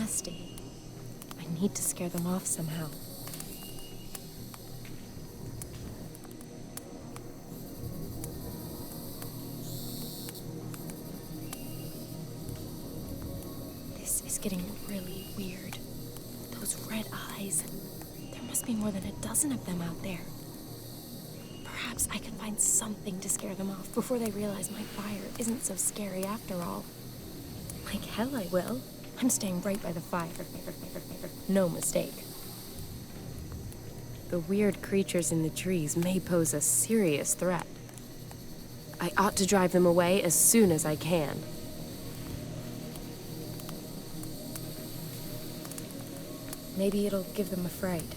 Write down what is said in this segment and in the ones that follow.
nasty. I need to scare them off somehow. This is getting really weird. Those red eyes. There must be more than a dozen of them out there. Perhaps I can find something to scare them off before they realize my fire isn't so scary after all. Like hell I will. I'm staying right by the fire. No mistake. The weird creatures in the trees may pose a serious threat. I ought to drive them away as soon as I can. Maybe it'll give them a fright.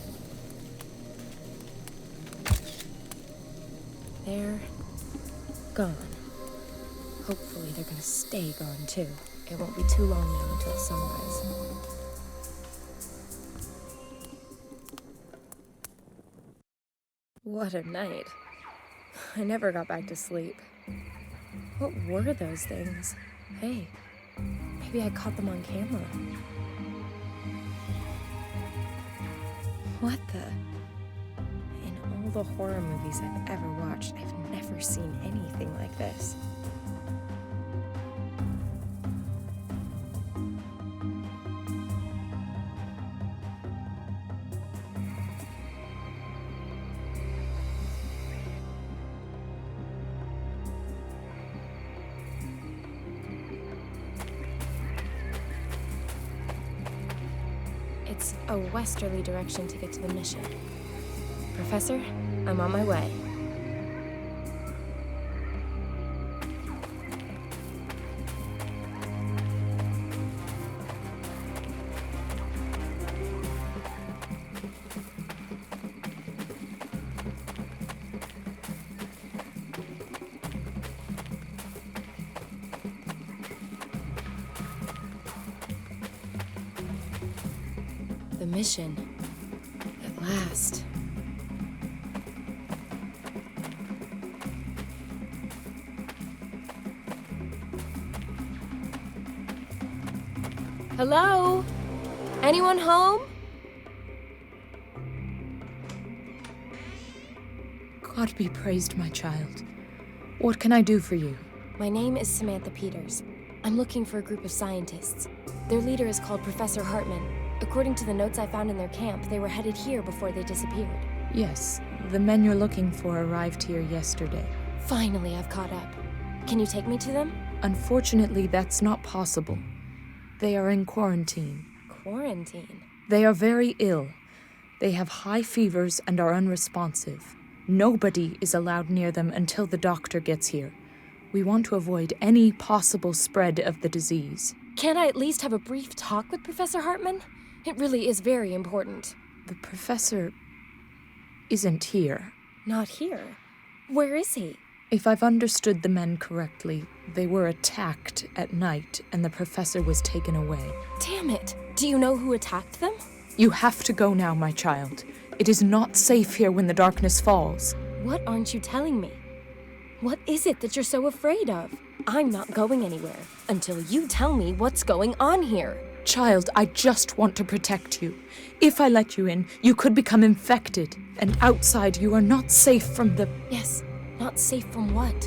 They're gone. Hopefully they're gonna stay gone too. It won't be too long now until sunrise. What a night. I never got back to sleep. What were those things? Hey, maybe I caught them on camera. What the? In all the horror movies I've ever watched, I've never seen anything like this. It's a westerly direction to get to the mission. Professor, I'm on my way. The mission. At last. Hello? Anyone home? God be praised, my child. What can I do for you? My name is Samantha Peters. I'm looking for a group of scientists. Their leader is called Professor Hartman. According to the notes I found in their camp, they were headed here before they disappeared. Yes, the men you're looking for arrived here yesterday. Finally, I've caught up. Can you take me to them? Unfortunately, that's not possible. They are in quarantine. Quarantine? They are very ill. They have high fevers and are unresponsive. Nobody is allowed near them until the doctor gets here. We want to avoid any possible spread of the disease. Can't I at least have a brief talk with Professor Hartman? It really is very important. The professor isn't here. Not here? Where is he? If I've understood the men correctly, they were attacked at night and the professor was taken away. Damn it! Do you know who attacked them? You have to go now, my child. It is not safe here when the darkness falls. What aren't you telling me? What is it that you're so afraid of? I'm not going anywhere until you tell me what's going on here. Child, I just want to protect you. If I let you in, you could become infected. And outside, you are not safe from the... Yes, not safe from what?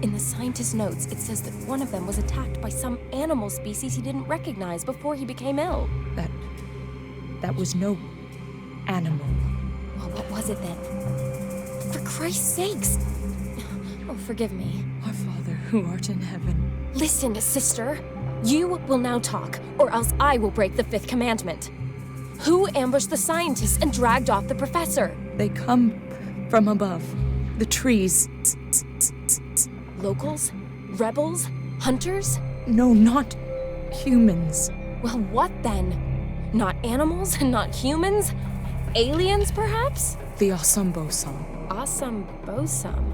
In the scientist's notes, it says that one of them was attacked by some animal species he didn't recognize before he became ill. That was no animal. Well, what was it then? For Christ's sakes! Oh, forgive me. Our Father, who art in heaven. Listen, sister. You will now talk, or else I will break the fifth commandment. Who ambushed the scientists and dragged off the professor? They come from above. The trees. Locals? Rebels? Hunters? No, not humans. Well, what then? Not animals? Not humans? Aliens, perhaps? The Asambosam. Asambosam?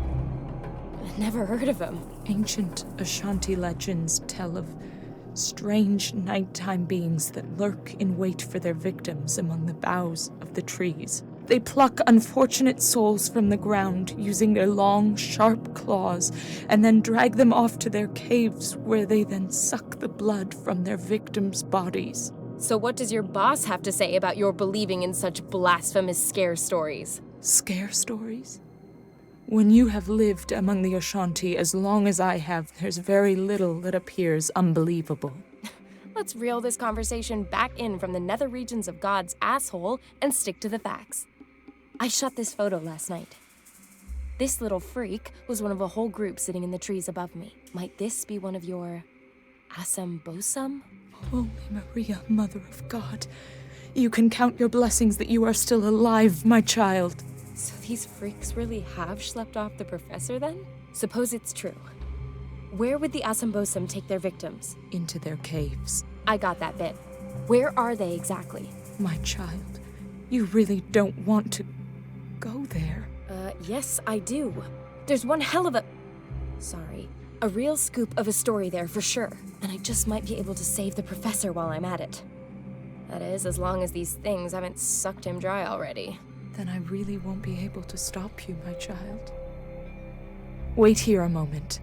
Never heard of them. Ancient Ashanti legends tell of strange nighttime beings that lurk in wait for their victims among the boughs of the trees. They pluck unfortunate souls from the ground using their long, sharp claws and then drag them off to their caves where they then suck the blood from their victims' bodies. So what does your boss have to say about your believing in such blasphemous scare stories? Scare stories? When you have lived among the Ashanti as long as I have, there's very little that appears unbelievable. Let's reel this conversation back in from the nether regions of God's asshole and stick to the facts. I shot this photo last night. This little freak was one of a whole group sitting in the trees above me. Might this be one of your Asambosam? Holy Maria, Mother of God, you can count your blessings that you are still alive, my child. So these freaks really have schlepped off the professor then? Suppose it's true. Where would the Asambosam take their victims? Into their caves. I got that bit. Where are they exactly? My child, you really don't want to go there. Yes, I do. There's one hell of a real scoop of a story there for sure. And I just might be able to save the professor while I'm at it. That is, as long as these things haven't sucked him dry already. Then I really won't be able to stop you, my child. Wait here a moment.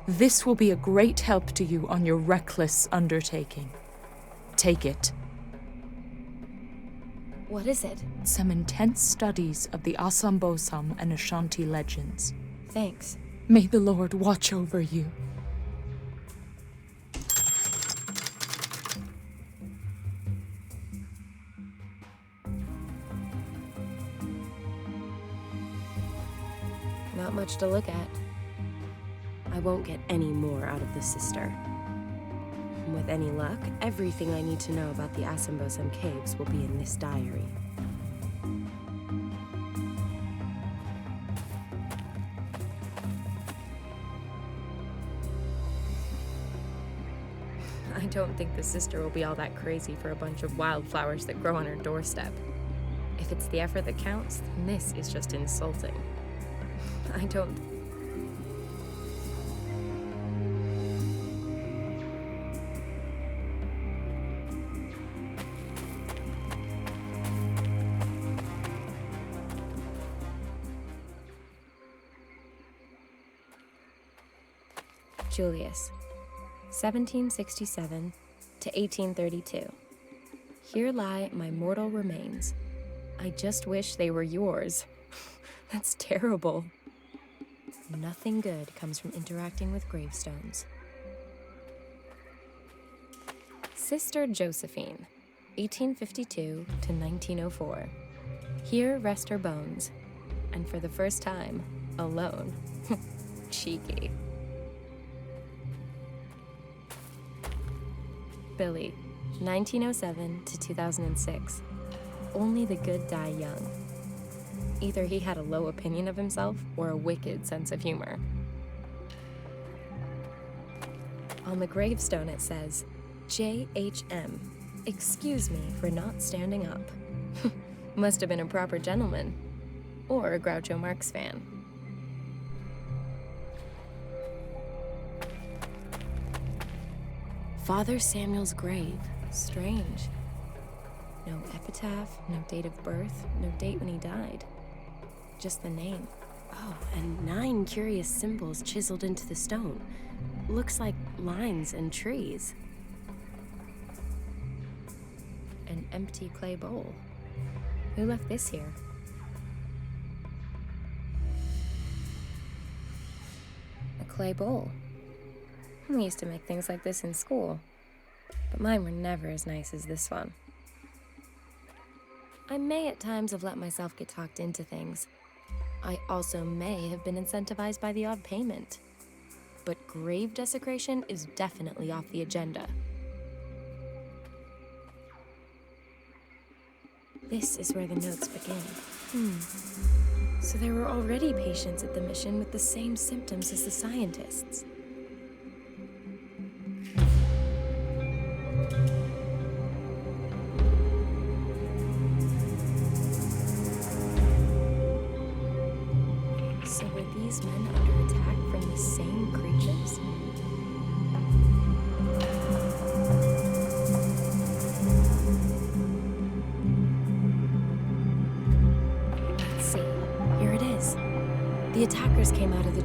This will be a great help to you on your reckless undertaking. Take it. What is it? Some intense studies of the Asambosam and Ashanti legends. Thanks. May the Lord watch over you. Not much to look at. I won't get any more out of the sister. With any luck, everything I need to know about the Asambosam caves will be in this diary. I don't think the sister will be all that crazy for a bunch of wildflowers that grow on her doorstep. If it's the effort that counts, then this is just insulting. I don't... Julius, 1767 to 1832. Here lie my mortal remains. I just wish they were yours. That's terrible. Nothing good comes from interacting with gravestones. Sister Josephine, 1852 to 1904. Here rest her bones, and for the first time, alone. Cheeky. Billy, 1907 to 2006. Only the good die young. Either he had a low opinion of himself or a wicked sense of humor. On the gravestone it says, J.H.M. Excuse me for not standing up. Must have been a proper gentleman. Or a Groucho Marx fan. Father Samuel's grave. Strange. No epitaph, no date of birth, no date when he died. Just the name. Oh, and 9 curious symbols chiseled into the stone. Looks like lines and trees. An empty clay bowl. Who left this here? A clay bowl. We used to make things like this in school, but mine were never as nice as this one. I may at times have let myself get talked into things. I also may have been incentivized by the odd payment. But grave desecration is definitely off the agenda. This is where the notes begin. So there were already patients at the mission with the same symptoms as the scientists. So were these men under attack from the same creatures?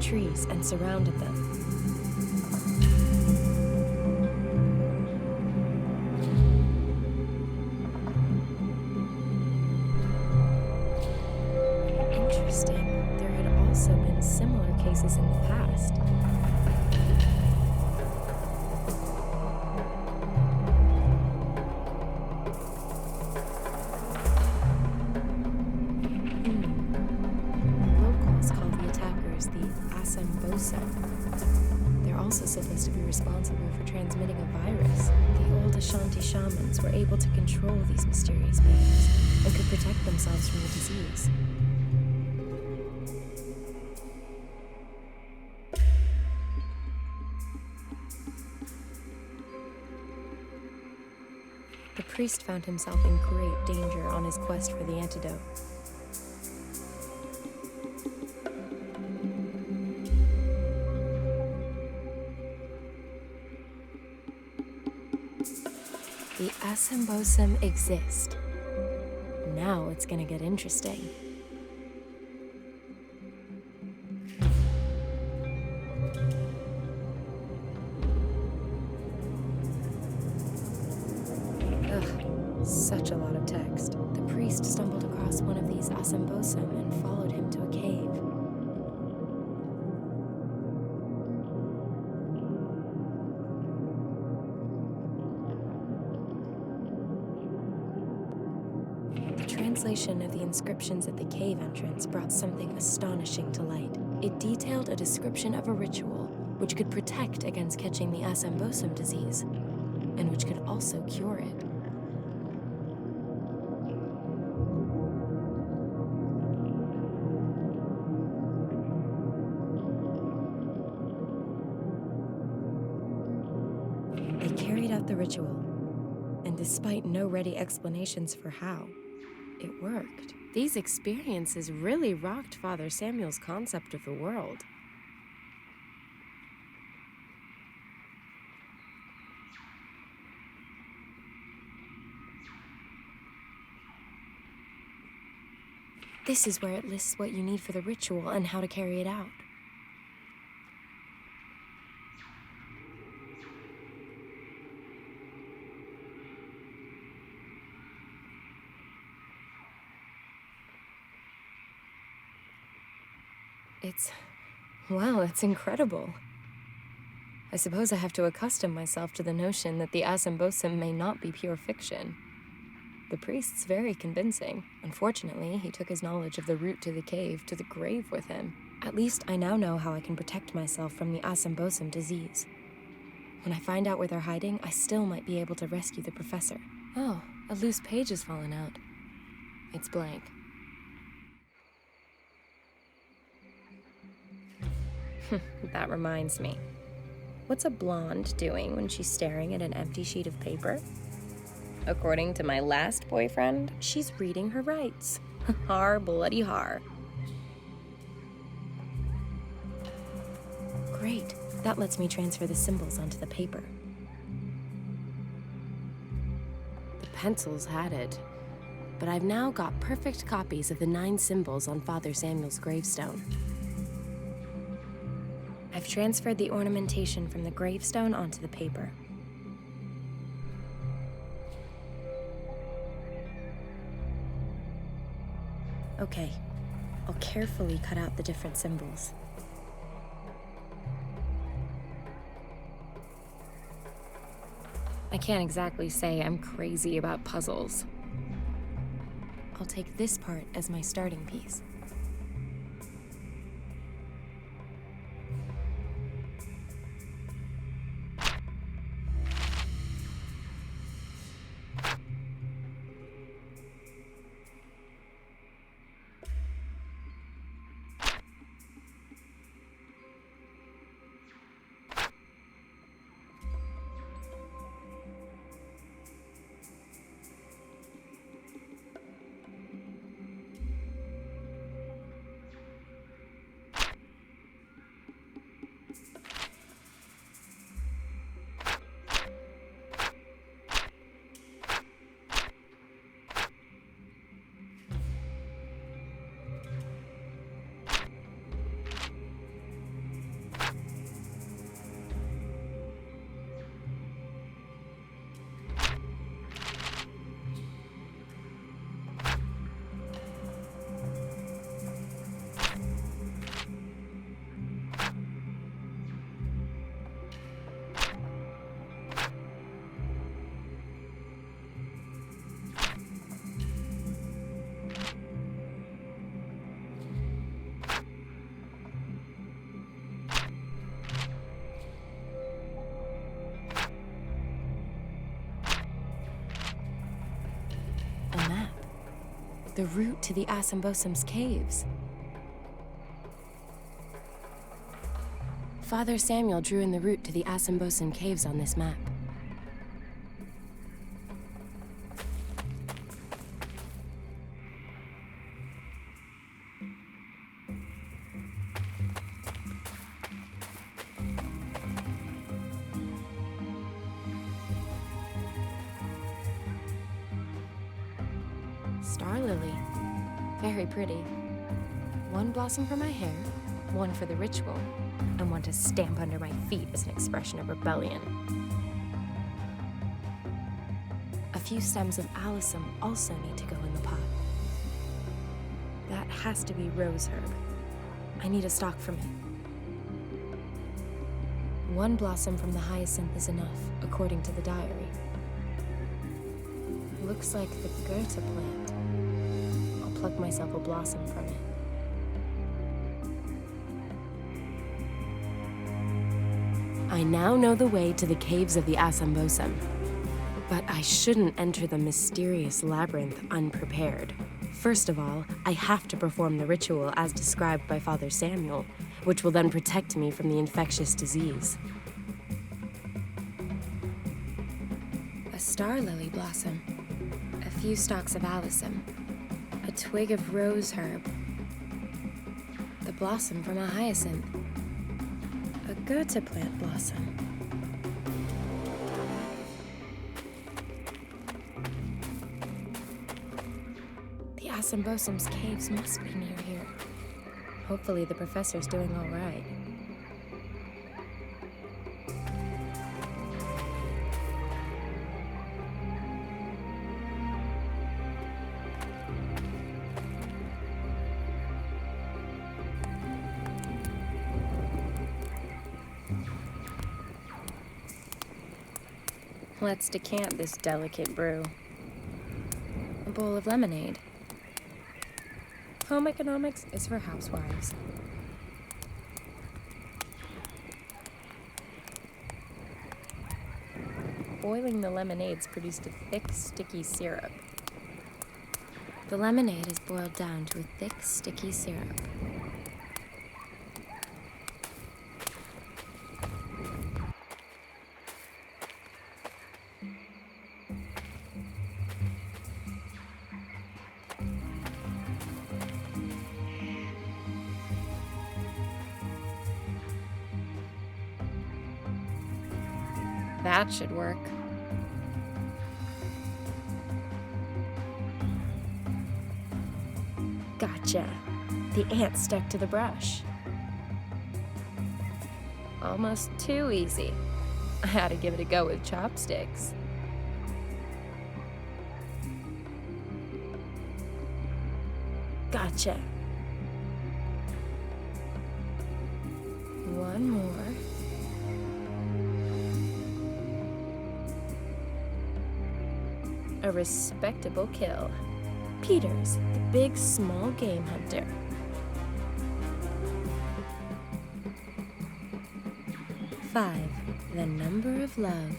trees and surrounded them. Interesting. There had also been similar cases in the past. Locals call the attackers the They're also supposed to be responsible for transmitting a virus. The old Ashanti shamans were able to control these mysterious beings and could protect themselves from the disease. The priest found himself in great danger on his quest for the antidote. The Asambosum exist. Now it's gonna get interesting. Ugh, such a lot of text. The priest stumbled across one of these Asambosum and followed him to a cave. Translation of the inscriptions at the cave entrance brought something astonishing to light. It detailed a description of a ritual which could protect against catching the Asambosum disease, and which could also cure it. They carried out the ritual, and despite no ready explanations for how, it worked. These experiences really rocked Father Samuel's concept of the world. This is where it lists what you need for the ritual and how to carry it out. It's incredible. I suppose I have to accustom myself to the notion that the Asambosum may not be pure fiction. The priest's very convincing. Unfortunately, he took his knowledge of the route to the cave to the grave with him. At least I now know how I can protect myself from the Asambosum disease. When I find out where they're hiding, I still might be able to rescue the professor. Oh, a loose page has fallen out. It's blank. That reminds me. What's a blonde doing when she's staring at an empty sheet of paper? According to my last boyfriend, she's reading her rights. Har bloody har. Great. That lets me transfer the symbols onto the paper. The pencils had it, but I've now got perfect copies of the 9 symbols on Father Samuel's gravestone. I've transferred the ornamentation from the gravestone onto the paper. Okay, I'll carefully cut out the different symbols. I can't exactly say I'm crazy about puzzles. I'll take this part as my starting piece. The route to the Asambosum's caves. Father Samuel drew in the route to the Asambosum caves on this map. Star lily. Very pretty. One blossom for my hair, one for the ritual, and one to stamp under my feet as an expression of rebellion. A few stems of alyssum also need to go in the pot. That has to be rose herb. I need a stalk from it. One blossom from the hyacinth is enough, according to the diary. Looks like the Goethe plant. I'll pluck myself a blossom from it. I now know the way to the caves of the Asambosum, but I shouldn't enter the mysterious labyrinth unprepared. First of all, I have to perform the ritual as described by Father Samuel, which will then protect me from the infectious disease. A star lily blossom, a few stalks of alyssum, a twig of rose herb, the blossom from a hyacinth, a Goethe plant blossom. The Asambosum's caves must be near here. Hopefully the professor's doing all right. Let's decant this delicate brew. A bowl of lemonade. Home economics is for housewives. Boiling the lemonades produced a thick, sticky syrup. The lemonade is boiled down to a thick, sticky syrup. That should work. Gotcha. The ant stuck to the brush. Almost too easy. I had to give it a go with chopsticks. Gotcha. One more. A respectable kill. Peters, the big small game hunter. Five, the number of love.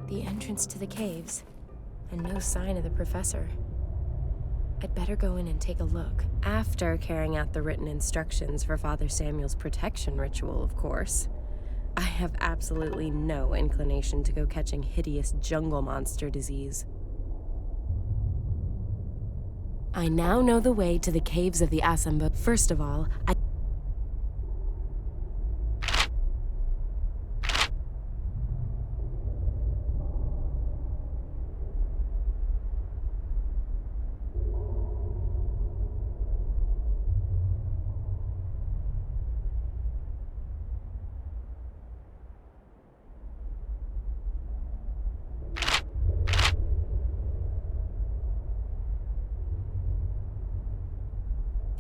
The entrance to the caves, and no sign of the professor. I'd better go in and take a look. After carrying out the written instructions for Father Samuel's protection ritual, of course. I have absolutely no inclination to go catching hideous jungle monster disease. I now know the way to the caves of the Asambo. First of all,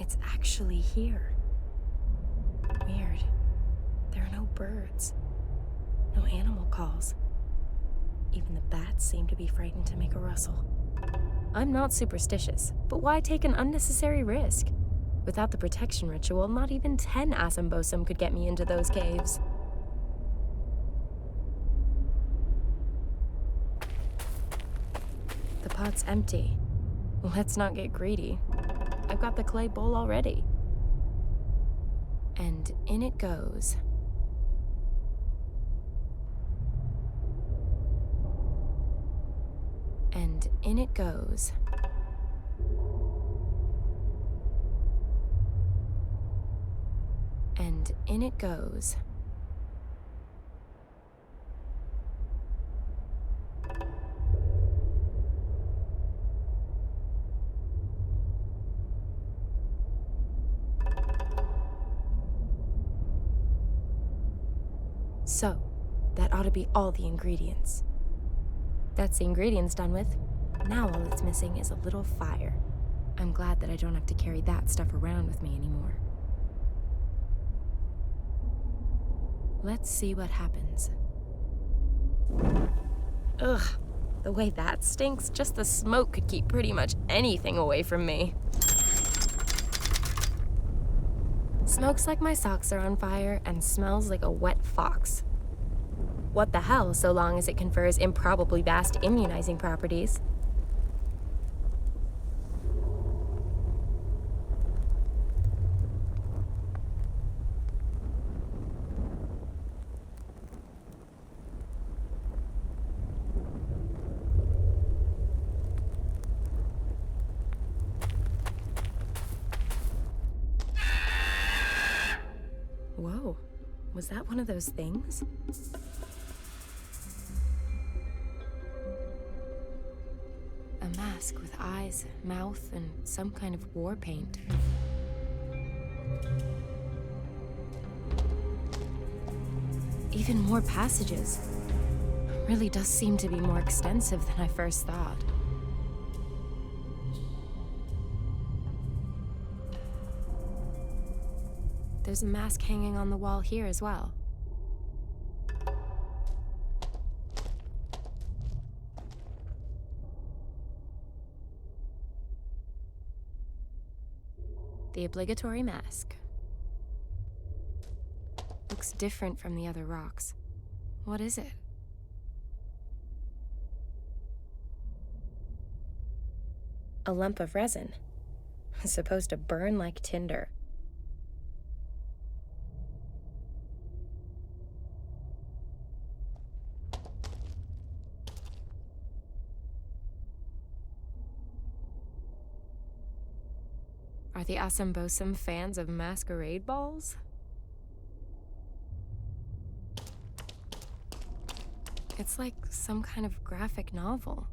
It's actually here. Weird. There are no birds. No animal calls. Even the bats seem to be frightened to make a rustle. I'm not superstitious, but why take an unnecessary risk? Without the protection ritual, not even 10 Asambosum could get me into those caves. The pot's empty. Let's not get greedy. I've got the clay bowl already. And in it goes. And in it goes. And in it goes. So, that ought to be all the ingredients. That's the ingredients done with. Now all it's missing is a little fire. I'm glad that I don't have to carry that stuff around with me anymore. Let's see what happens. Ugh, the way that stinks, just the smoke could keep pretty much anything away from me. Smokes like my socks are on fire and smells like a wet fox. What the hell, so long as it confers improbably vast immunizing properties. Whoa, was that one of those things? A mask with eyes, mouth, and some kind of war paint. Even more passages. Really does seem to be more extensive than I first thought. There's a mask hanging on the wall here as well. The obligatory mask. Looks different from the other rocks. What is it? A lump of resin. It's supposed to burn like tinder. Are the Asambosum fans of masquerade balls? It's like some kind of graphic novel.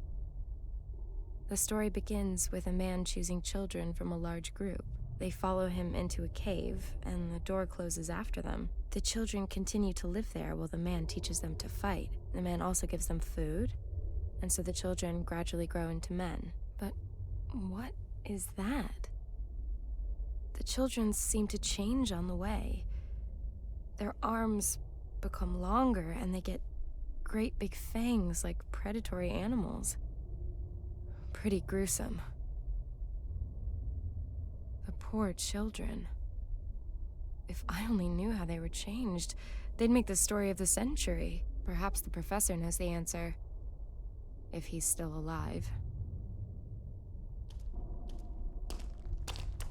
The story begins with a man choosing children from a large group. They follow him into a cave, and the door closes after them. The children continue to live there while the man teaches them to fight. The man also gives them food, and so the children gradually grow into men. But what is that? The children seem to change on the way. Their arms become longer, and they get great big fangs like predatory animals. Pretty gruesome. The poor children. If I only knew how they were changed, they'd make the story of the century. Perhaps the professor knows the answer. If he's still alive.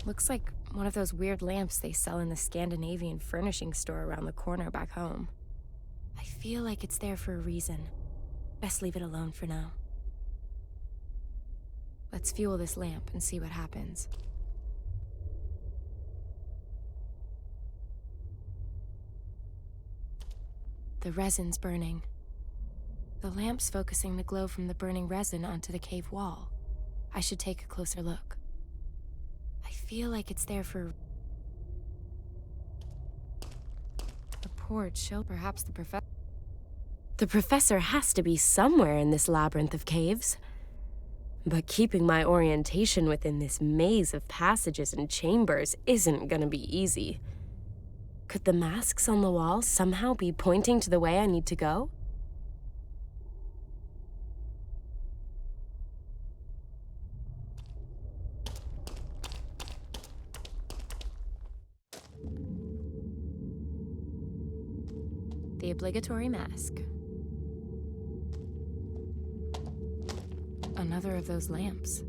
Looks like one of those weird lamps they sell in the Scandinavian furnishing store around the corner back home. I feel like it's there for a reason. Best leave it alone for now. Let's fuel this lamp and see what happens. The resin's burning. The lamp's focusing the glow from the burning resin onto the cave wall. I should take a closer look. I feel like it's there for... The poor child, perhaps the professor... The professor has to be somewhere in this labyrinth of caves. But keeping my orientation within this maze of passages and chambers isn't gonna be easy. Could the masks on the wall somehow be pointing to the way I need to go? The obligatory mask. Another of those lamps.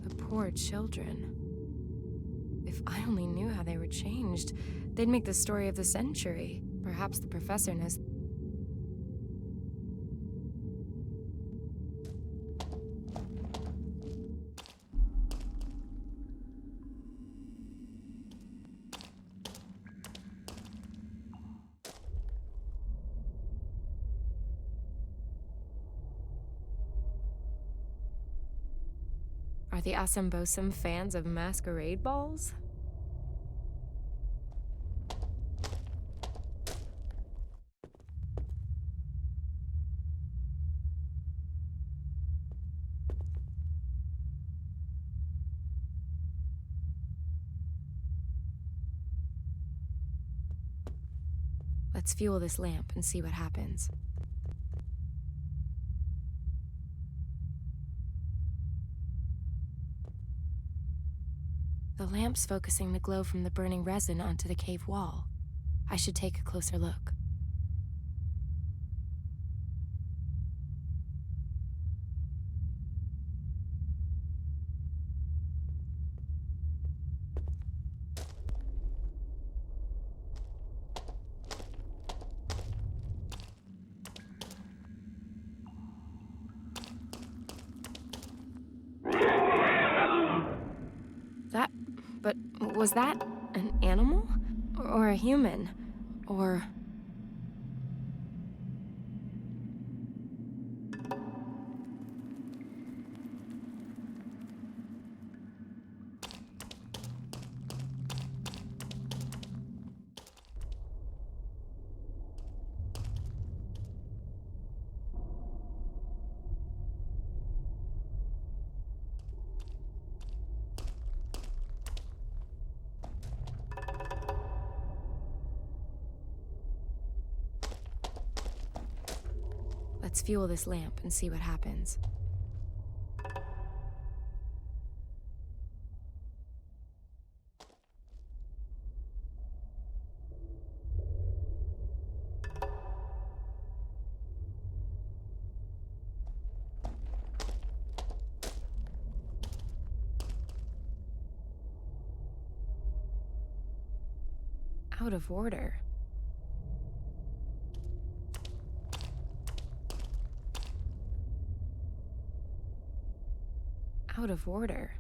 The poor children. If I only knew how they were changed, they'd make the story of the century. Perhaps the professor knows. Are the Asambosum fans of masquerade balls? Let's fuel this lamp and see what happens. The lamp's focusing the glow from the burning resin onto the cave wall. I should take a closer look. But was that an animal? Or a human? Or... Let's fuel this lamp and see what happens. Out of order. Out of order.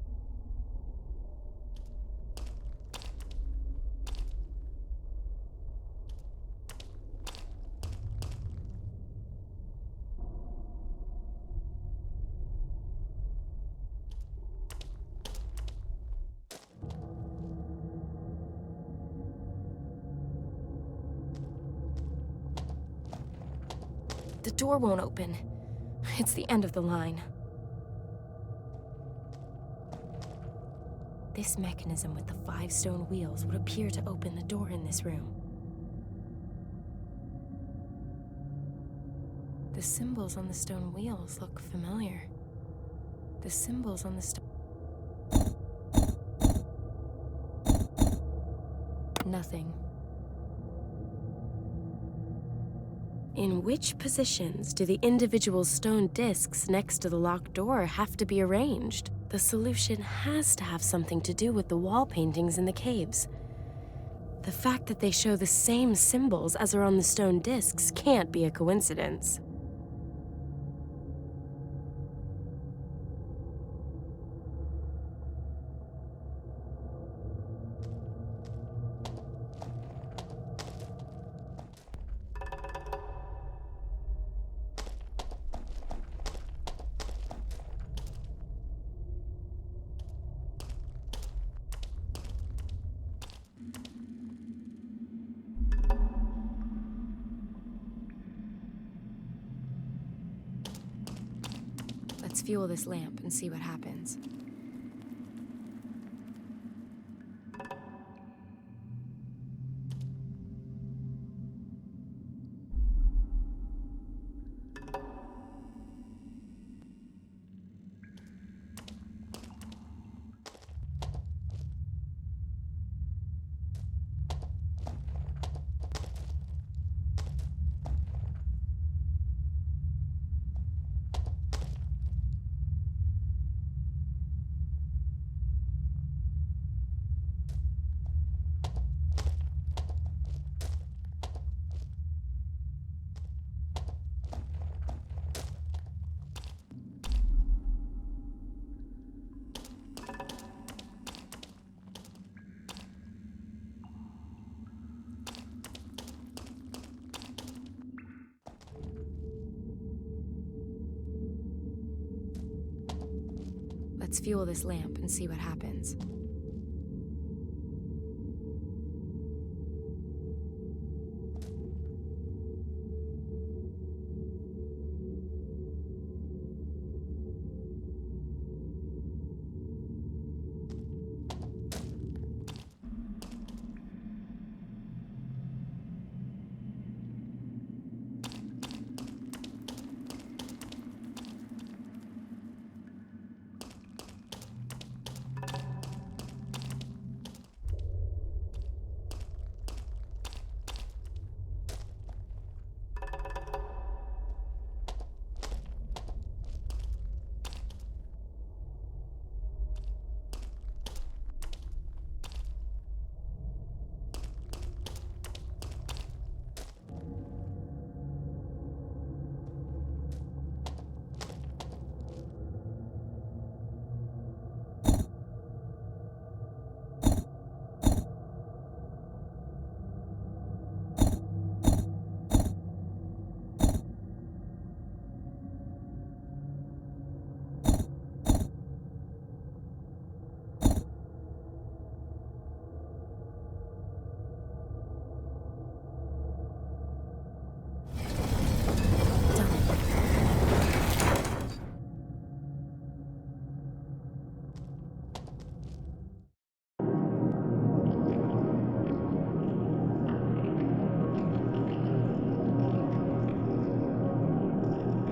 The door won't open. It's the end of the line. This mechanism with the 5 stone wheels would appear to open the door in this room. The symbols on the stone wheels look familiar. The symbols on the stone... Nothing. In which positions do the individual stone discs next to the locked door have to be arranged? The solution has to have something to do with the wall paintings in the caves. The fact that they show the same symbols as are on the stone discs can't be a coincidence. Let's fuel this lamp and see what happens. Let's fuel this lamp and see what happens.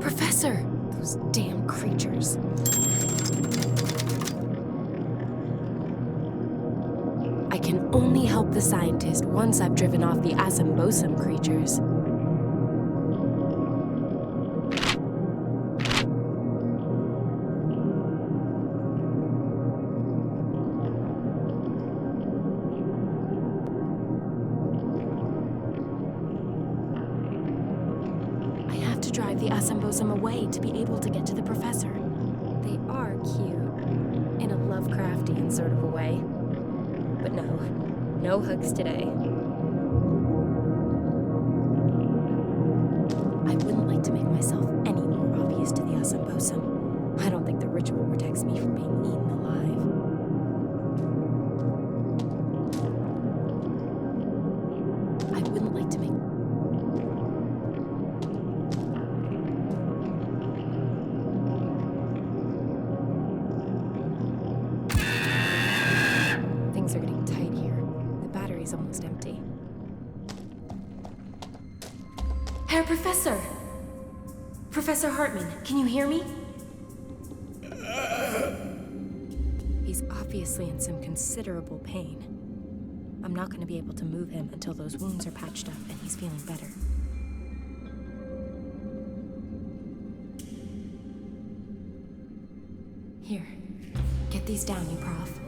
Professor! Those damn creatures. I can only help the scientist once I've driven off the Asambosum creatures. Drive the Asambosum away to be able to get to the professor. They are cute, in a Lovecraftian sort of a way. But no hugs today. I wouldn't like to make myself any more obvious to the Asambosum. I don't think the ritual protects me from being eaten alive. I wouldn't like to make... Things are getting tight here. The battery's almost empty. Herr Professor! Professor Hartman, can you hear me? He's obviously in some considerable pain. I'm not going to be able to move him until those wounds are patched up and he's feeling better. Here, get these down, you prof.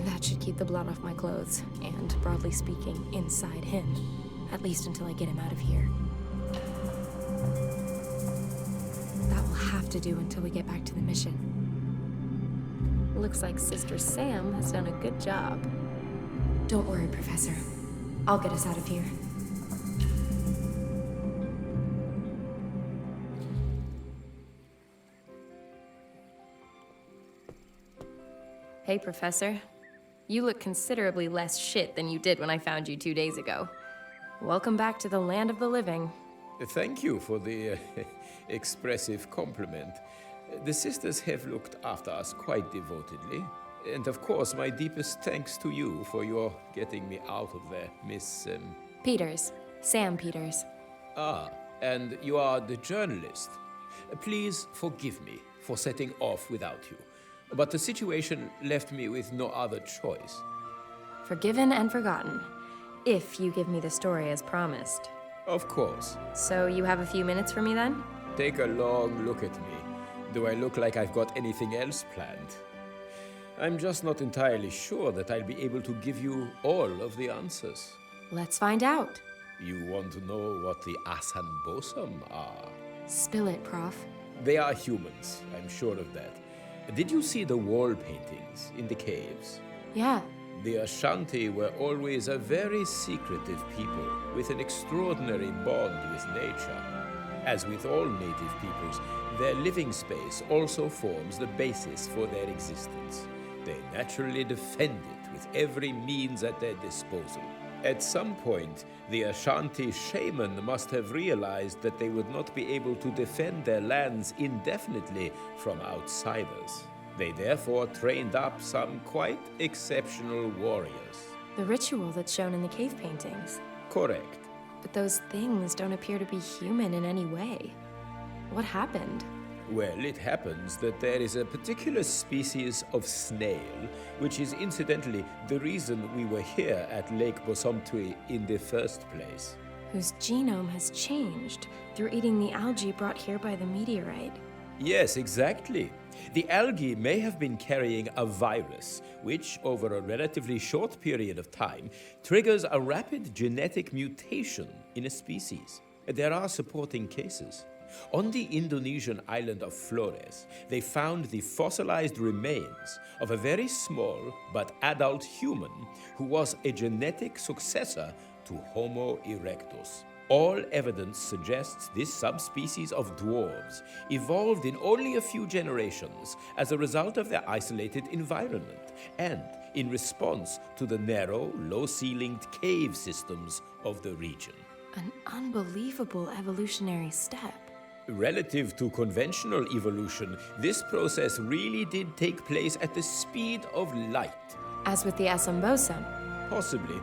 That should keep the blood off my clothes, and, broadly speaking, inside him. At least until I get him out of here. That will have to do until we get back to the mission. Looks like Sister Sam has done a good job. Don't worry, Professor. I'll get us out of here. Hey, Professor. You look considerably less shit than you did when I found you 2 days ago. Welcome back to the land of the living. Thank you for the expressive compliment. The sisters have looked after us quite devotedly. And of course, my deepest thanks to you for your getting me out of there, Miss... Peters. Sam Peters. Ah, and you are the journalist. Please forgive me for setting off without you. But the situation left me with no other choice. Forgiven and forgotten. If you give me the story as promised. Of course. So you have a few minutes for me then? Take a long look at me. Do I look like I've got anything else planned? I'm just not entirely sure that I'll be able to give you all of the answers. Let's find out. You want to know what the Asanbosam are? Spill it, Prof. They are humans, I'm sure of that. Did you see the wall paintings in the caves? Yeah. The Ashanti were always a very secretive people with an extraordinary bond with nature. As with all native peoples, their living space also forms the basis for their existence. They naturally defend it with every means at their disposal. At some point, the Ashanti shaman must have realized that they would not be able to defend their lands indefinitely from outsiders. They therefore trained up some quite exceptional warriors. The ritual that's shown in the cave paintings. Correct. But those things don't appear to be human in any way. What happened? Well, it happens that there is a particular species of snail, which is incidentally the reason we were here at Lake Bosomtwi in the first place. Whose genome has changed through eating the algae brought here by the meteorite. Yes, exactly. The algae may have been carrying a virus, which, over a relatively short period of time, triggers a rapid genetic mutation in a species. There are supporting cases. On the Indonesian island of Flores, they found the fossilized remains of a very small but adult human who was a genetic successor to Homo erectus. All evidence suggests this subspecies of dwarves evolved in only a few generations as a result of their isolated environment and in response to the narrow, low-ceilinged cave systems of the region. An unbelievable evolutionary step. Relative to conventional evolution, this process really did take place at the speed of light. As with the Asambosam. Possibly.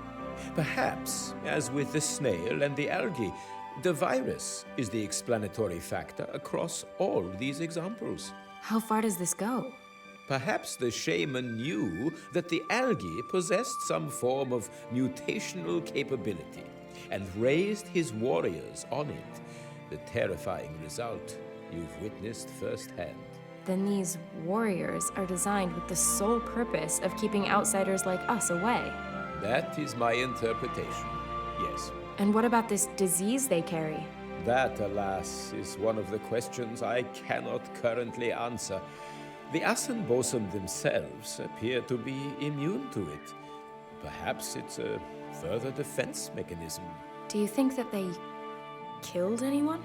Perhaps, as with the snail and the algae, the virus is the explanatory factor across all these examples. How far does this go? Perhaps the shaman knew that the algae possessed some form of mutational capability and raised his warriors on it. The terrifying result you've witnessed firsthand. Then these warriors are designed with the sole purpose of keeping outsiders like us away. That is my interpretation, yes. And what about this disease they carry? That, alas, is one of the questions I cannot currently answer. The Asanbosam themselves appear to be immune to it. Perhaps it's a further defense mechanism. Do you think that they killed anyone?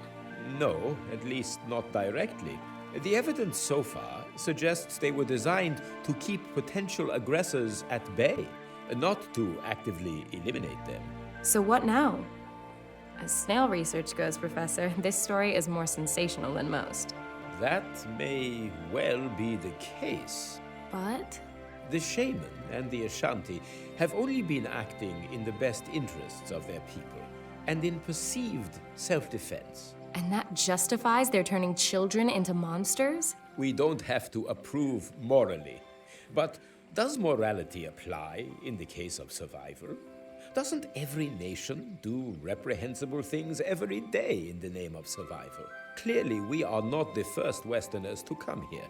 No, at least not directly. The evidence so far suggests they were designed to keep potential aggressors at bay, not to actively eliminate them. So what now? As snail research goes, Professor, this story is more sensational than most. That may well be the case. But? The shaman and the Ashanti have only been acting in the best interests of their people and in perceived self-defense. And that justifies their turning children into monsters? We don't have to approve morally. But does morality apply in the case of survival? Doesn't every nation do reprehensible things every day in the name of survival? Clearly, we are not the first Westerners to come here,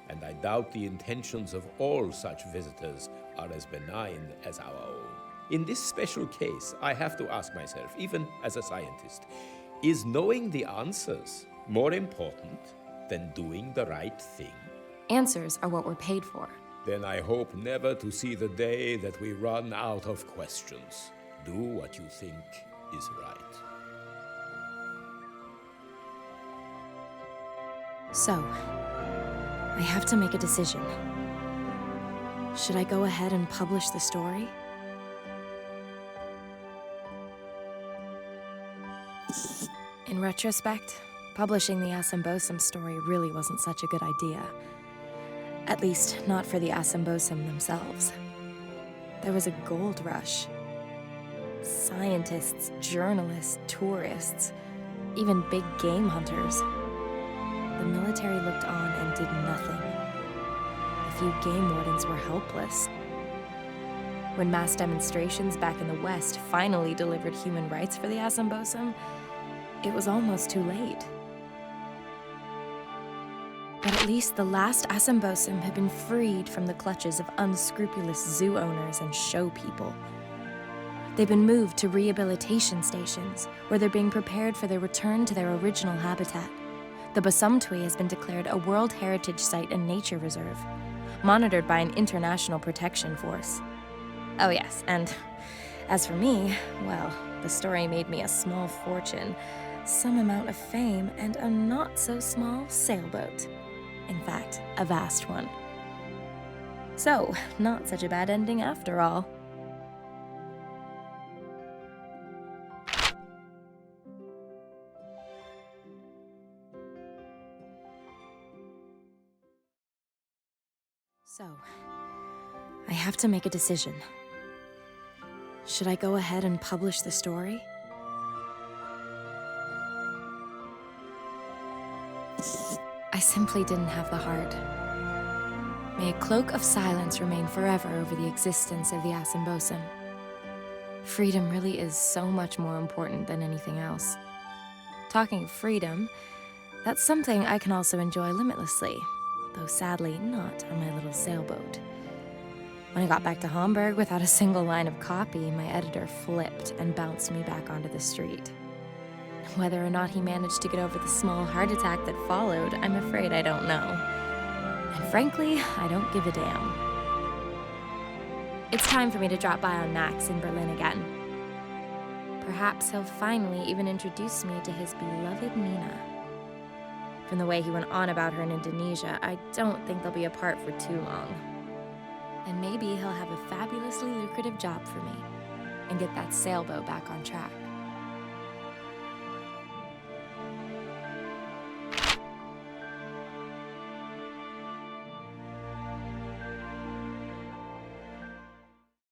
and I doubt the intentions of all such visitors are as benign as our own. In this special case, I have to ask myself, even as a scientist, is knowing the answers more important than doing the right thing? Answers are what we're paid for. Then I hope never to see the day that we run out of questions. Do what you think is right. So, I have to make a decision. Should I go ahead and publish the story? In retrospect, publishing the Asambosum story really wasn't such a good idea. At least, not for the Asambosum themselves. There was a gold rush. Scientists, journalists, tourists, even big game hunters. The military looked on and did nothing. The few game wardens were helpless. When mass demonstrations back in the West finally delivered human rights for the Asambosum, it was almost too late. But at least the last Asambosum had been freed from the clutches of unscrupulous zoo owners and show people. They've been moved to rehabilitation stations, where they're being prepared for their return to their original habitat. The Basumtwi has been declared a World Heritage Site and Nature Reserve, monitored by an international protection force. Oh yes, and as for me, well, the story made me a small fortune, some amount of fame, and a not-so-small sailboat. In fact, a vast one. So, not such a bad ending after all. So, I have to make a decision. Should I go ahead and publish the story? I simply didn't have the heart. May a cloak of silence remain forever over the existence of the Asambosum. Freedom really is so much more important than anything else. Talking of freedom, that's something I can also enjoy limitlessly, though sadly not on my little sailboat. When I got back to Hamburg without a single line of copy, my editor flipped and bounced me back onto the street. Whether or not he managed to get over the small heart attack that followed, I'm afraid I don't know. And frankly, I don't give a damn. It's time for me to drop by on Max in Berlin again. Perhaps he'll finally even introduce me to his beloved Nina. From the way he went on about her in Indonesia, I don't think they'll be apart for too long. And maybe he'll have a fabulously lucrative job for me and get that sailboat back on track.